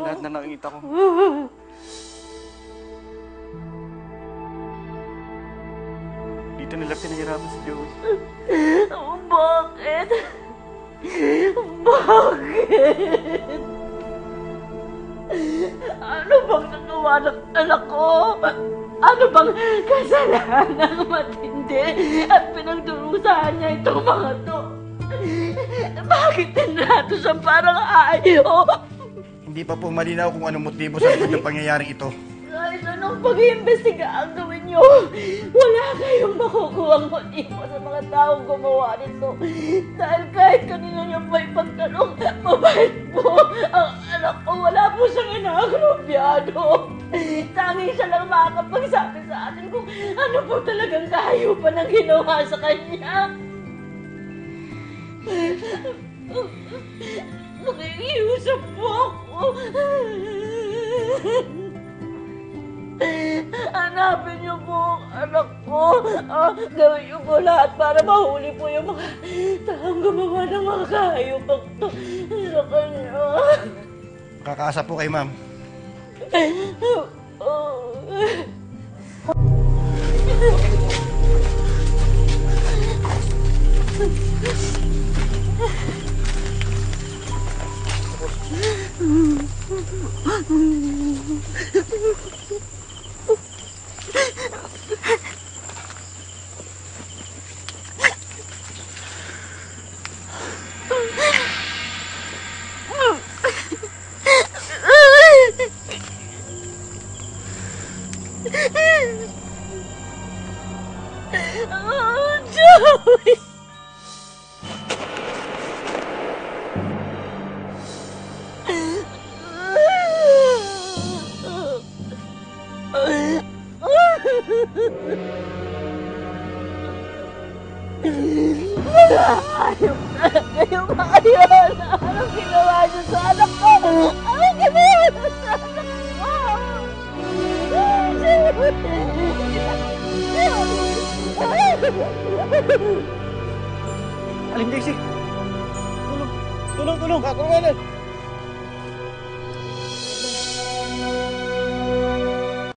lahat na nakikita ko. Dito nila pinahirapan si Joey. Bakit? Bakit? Ano bang nagawa ng anak ko? Ano bang kasalanan matindi at pinagdurusahan niya itong mga to? Bakit tinrato siyang parang hayop? Hindi pa po malinaw kung anong motibo sa likod ng pangyayaring ito. Kahit anong pag-iimbestiga ang gawin niyo, wala kayong makukuhang motibo sa mga taong gumawa nito. Dahil kahit kanina niyo pa ipagtanong, mabait po ang anak ko. Wala po siyang inaagrobyado. Tanging siya lang makakapagsabi sa atin kung ano po talagang kahayupan ang ginawa sa kanya. Nakikiusap po ako. Hanapin niyo po ang anak ko. Gawin niyo po lahat para mahuli po yung mga taong gumawa ng mga kahayupan to sa kanya. Kakaasa po kay ma'am. Joey! Ayok talaga yung ayon! Anong ginawa niyo sa anak ko? Anong ginawa niyo sa anak ko? Aling Daisy! Tulong! Tulong! Tulong! Kakulungan!